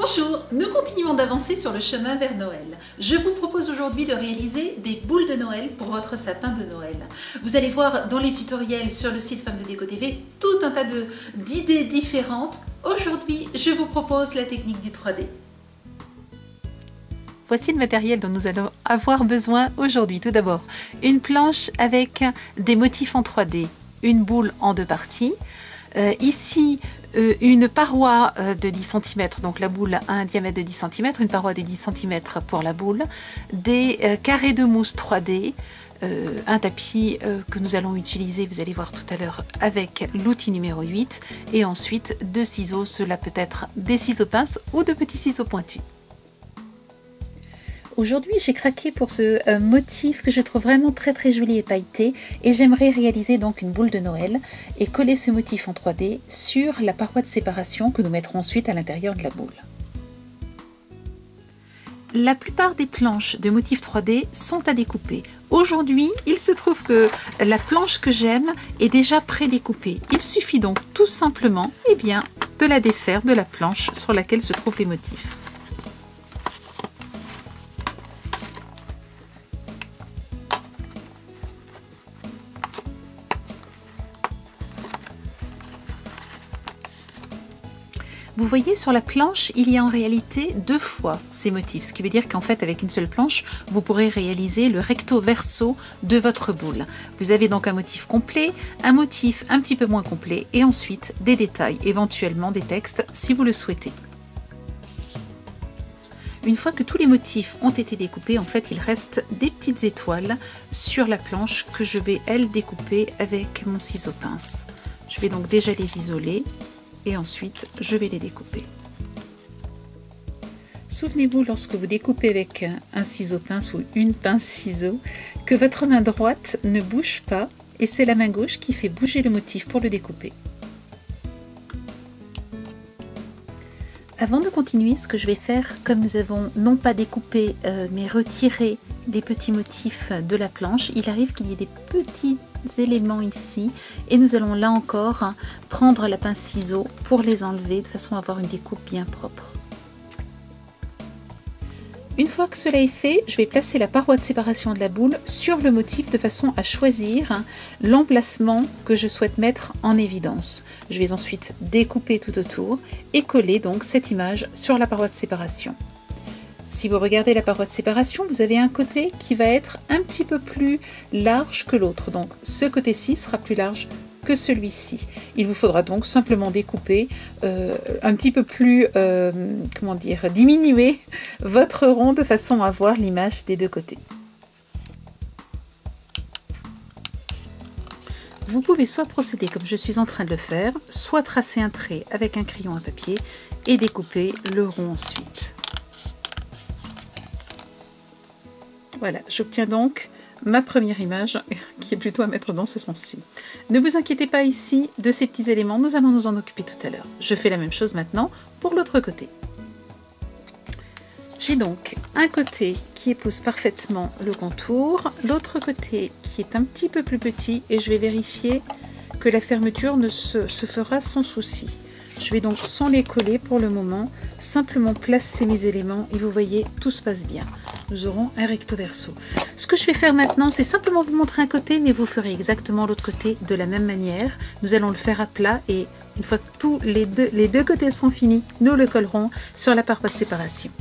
Bonjour, nous continuons d'avancer sur le chemin vers Noël. Je vous propose aujourd'hui de réaliser des boules de Noël pour votre sapin de Noël. Vous allez voir dans les tutoriels sur le site Femmes de Déco TV tout un tas d'idées différentes. Aujourd'hui, je vous propose la technique du 3D. Voici le matériel dont nous allons avoir besoin aujourd'hui. Tout d'abord, une planche avec des motifs en 3D, une boule en deux parties. Ici, une paroi de 10 cm, donc la boule a un diamètre de 10 cm, une paroi de 10 cm pour la boule, des carrés de mousse 3D, un tapis que nous allons utiliser, vous allez voir tout à l'heure, avec l'outil numéro 8, et ensuite deux ciseaux, cela peut être des ciseaux pinces ou de petits ciseaux pointus. Aujourd'hui, j'ai craqué pour ce motif que je trouve vraiment très joli et pailleté, et j'aimerais réaliser donc une boule de Noël et coller ce motif en 3D sur la paroi de séparation que nous mettrons ensuite à l'intérieur de la boule. La plupart des planches de motifs 3D sont à découper. Aujourd'hui, il se trouve que la planche que j'aime est déjà pré-découpée. Il suffit donc tout simplement de la défaire de la planche sur laquelle se trouvent les motifs. Vous voyez sur la planche, il y a en réalité deux fois ces motifs, ce qui veut dire qu'en fait avec une seule planche, vous pourrez réaliser le recto verso de votre boule. Vous avez donc un motif complet, un motif un petit peu moins complet et ensuite des détails, éventuellement des textes si vous le souhaitez. Une fois que tous les motifs ont été découpés, en fait il reste des petites étoiles sur la planche que je vais elles découper avec mon ciseau pince. Je vais donc déjà les isoler. Et ensuite, je vais les découper. Souvenez-vous, lorsque vous découpez avec un ciseau pince ou une pince ciseau, que votre main droite ne bouge pas et c'est la main gauche qui fait bouger le motif pour le découper. Avant de continuer, ce que je vais faire, comme nous avons non pas découpé mais retiré les petits motifs de la planche, il arrive qu'il y ait des petits éléments ici et nous allons là encore prendre la pince ciseau pour les enlever de façon à avoir une découpe bien propre. Une fois que cela est fait, je vais placer la paroi de séparation de la boule sur le motif de façon à choisir l'emplacement que je souhaite mettre en évidence. Je vais ensuite découper tout autour et coller donc cette image sur la paroi de séparation. Si vous regardez la paroi de séparation, vous avez un côté qui va être un petit peu plus large que l'autre. Donc ce côté-ci sera plus large que celui-ci. Il vous faudra donc simplement découper un petit peu plus, diminuer votre rond de façon à voir l'image des deux côtés. Vous pouvez soit procéder comme je suis en train de le faire, soit tracer un trait avec un crayon à papier et découper le rond ensuite. Voilà, j'obtiens donc ma première image qui est plutôt à mettre dans ce sens-ci. Ne vous inquiétez pas ici de ces petits éléments, nous allons nous en occuper tout à l'heure. Je fais la même chose maintenant pour l'autre côté. J'ai donc un côté qui épouse parfaitement le contour, l'autre côté qui est un petit peu plus petit et je vais vérifier que la fermeture se fera sans souci. Je vais donc sans les coller pour le moment, simplement placer mes éléments et vous voyez, tout se passe bien. Nous aurons un recto verso. Ce que je vais faire maintenant, c'est simplement vous montrer un côté, mais vous ferez exactement l'autre côté de la même manière. Nous allons le faire à plat et une fois que tous les deux côtés sont finis, nous le collerons sur la paroi de séparation.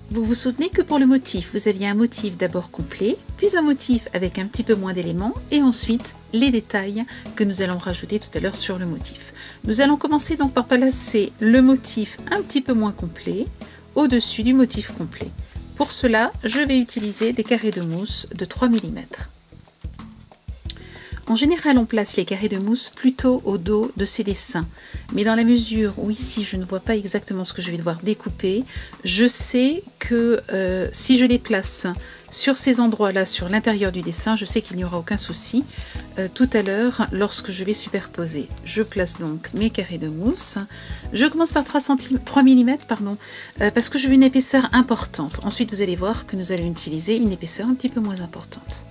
Vous vous souvenez que pour le motif, vous aviez un motif d'abord complet, puis un motif avec un petit peu moins d'éléments, et ensuite les détails que nous allons rajouter tout à l'heure sur le motif. Nous allons commencer donc par placer le motif un petit peu moins complet au-dessus du motif complet. Pour cela, je vais utiliser des carrés de mousse de 3 mm. En général, on place les carrés de mousse plutôt au dos de ces dessins. Mais dans la mesure où ici, je ne vois pas exactement ce que je vais devoir découper, je sais que si je les place sur ces endroits-là, sur l'intérieur du dessin, je sais qu'il n'y aura aucun souci tout à l'heure lorsque je vais superposer. Je place donc mes carrés de mousse. Je commence par 3 mm, parce que je veux une épaisseur importante. Ensuite, vous allez voir que nous allons utiliser une épaisseur un petit peu moins importante.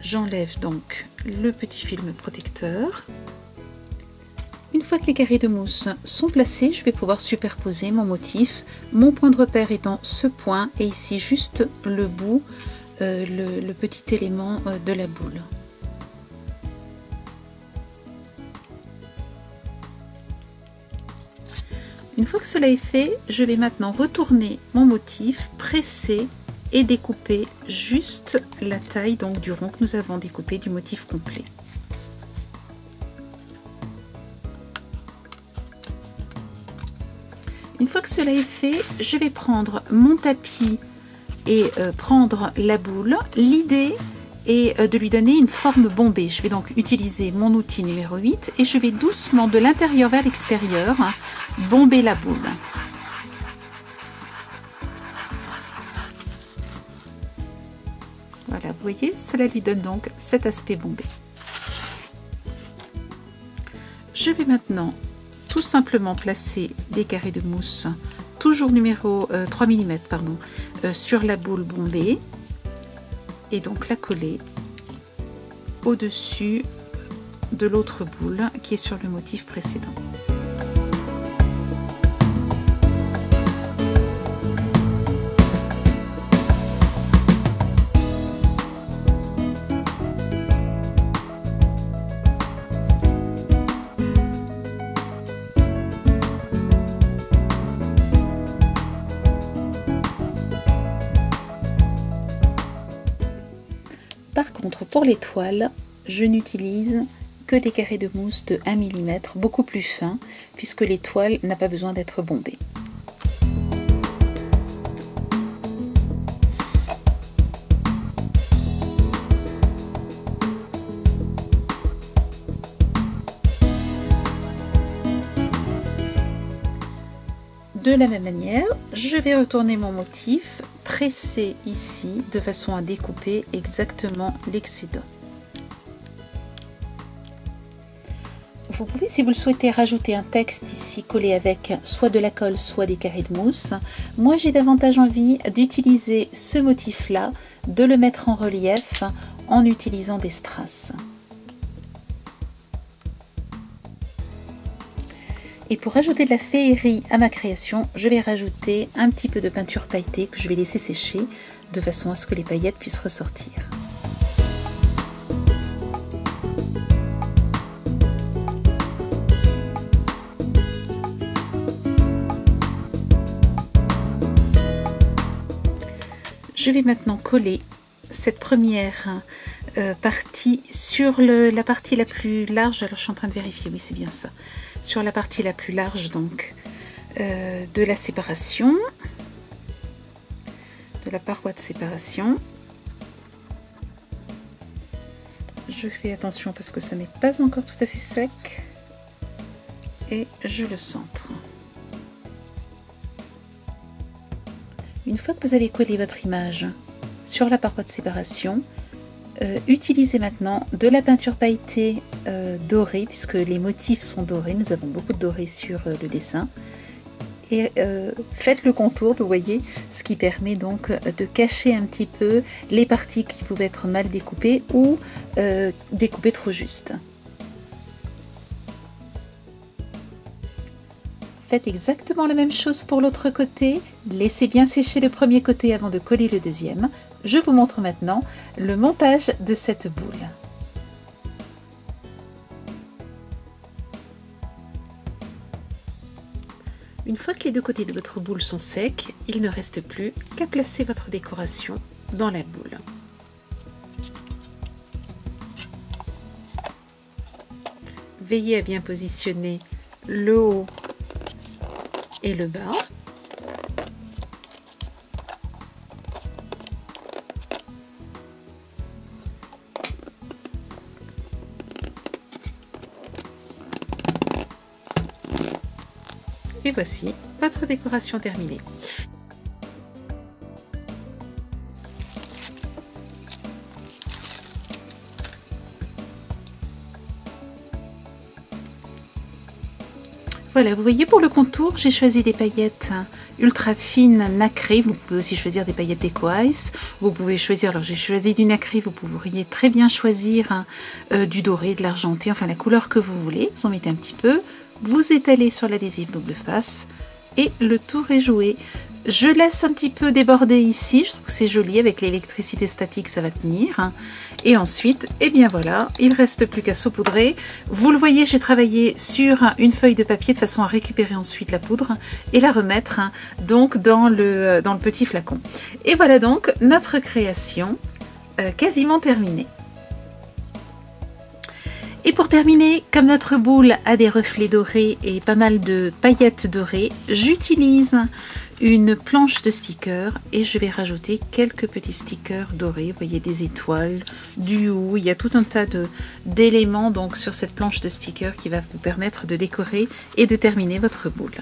J'enlève donc le petit film protecteur. Une fois que les carrés de mousse sont placés, je vais pouvoir superposer mon motif, mon point de repère étant ce point et ici juste le bout, le petit élément de la boule. Une fois que cela est fait, je vais maintenant retourner mon motif, presser et découper juste la taille donc du rond que nous avons découpé du motif complet. Une fois que cela est fait, je vais prendre mon tapis et prendre la boule. L'idée est de lui donner une forme bombée. Je vais donc utiliser mon outil numéro 8 et je vais doucement de l'intérieur vers l'extérieur bomber la boule. Voilà, vous voyez, cela lui donne donc cet aspect bombé. Je vais maintenant tout simplement placer des carrés de mousse, toujours numéro 3 mm, pardon, sur la boule bombée et donc la coller au-dessus de l'autre boule qui est sur le motif précédent. Par contre, pour les toiles, je n'utilise que des carrés de mousse de 1 mm, beaucoup plus fins, puisque les toiles n'ont pas besoin d'être bombées. De la même manière, je vais retourner mon motif, presser ici de façon à découper exactement l'excédent. Vous pouvez, si vous le souhaitez, rajouter un texte ici collé avec soit de la colle, soit des carrés de mousse. Moi, j'ai davantage envie d'utiliser ce motif-là, de le mettre en relief en utilisant des strass. Et pour ajouter de la féerie à ma création, je vais rajouter un petit peu de peinture pailletée que je vais laisser sécher de façon à ce que les paillettes puissent ressortir. Je vais maintenant coller cette première partie sur la partie la plus large. Alors je suis en train de vérifier, oui c'est bien ça. Sur la partie la plus large donc de la séparation, de la paroi de séparation. Je fais attention parce que ça n'est pas encore tout à fait sec et je le centre. Une fois que vous avez collé votre image sur la paroi de séparation, utilisez maintenant de la peinture pailletée dorée, puisque les motifs sont dorés, nous avons beaucoup de doré sur le dessin, et faites le contour, vous voyez, ce qui permet donc de cacher un petit peu les parties qui pouvaient être mal découpées ou découpées trop juste. Faites exactement la même chose pour l'autre côté, laissez bien sécher le premier côté avant de coller le deuxième. Je vous montre maintenant le montage de cette boule. Une fois que les deux côtés de votre boule sont secs, il ne reste plus qu'à placer votre décoration dans la boule. Veillez à bien positionner le haut et le bas. Et voici votre décoration terminée. Voilà, vous voyez, pour le contour, j'ai choisi des paillettes ultra fines, nacrées. Vous pouvez aussi choisir des paillettes Deco Ice. Vous pouvez choisir, alors j'ai choisi du nacré, vous pourriez très bien choisir du doré, de l'argenté, enfin la couleur que vous voulez. Vous en mettez un petit peu, vous étalez sur l'adhésif double face et le tour est joué. Je laisse un petit peu déborder ici, je trouve que c'est joli avec l'électricité statique, ça va tenir. Et ensuite, et bien voilà, il ne reste plus qu'à saupoudrer. Vous le voyez, j'ai travaillé sur une feuille de papier de façon à récupérer ensuite la poudre et la remettre donc dans le petit flacon. Et voilà donc notre création quasiment terminée. Et pour terminer, comme notre boule a des reflets dorés et pas mal de paillettes dorées, j'utilise une planche de stickers et je vais rajouter quelques petits stickers dorés. Vous voyez des étoiles, du hou, il y a tout un tas d'éléments donc sur cette planche de stickers qui va vous permettre de décorer et de terminer votre boule.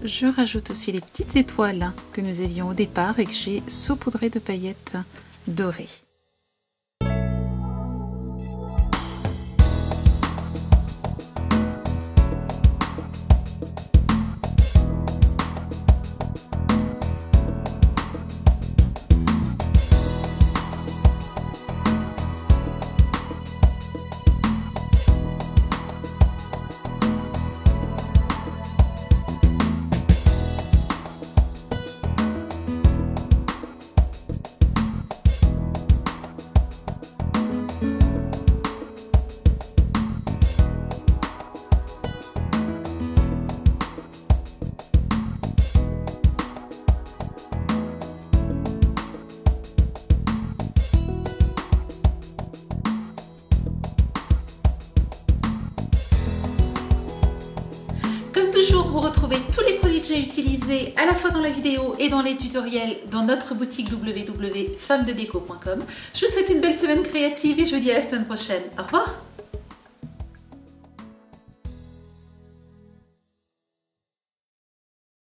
Je rajoute aussi les petites étoiles que nous avions au départ et que j'ai saupoudrées de paillettes dorées. Vous retrouvez tous les produits que j'ai utilisés à la fois dans la vidéo et dans les tutoriels dans notre boutique www.femmededeco.com. Je vous souhaite une belle semaine créative et je vous dis à la semaine prochaine. Au revoir.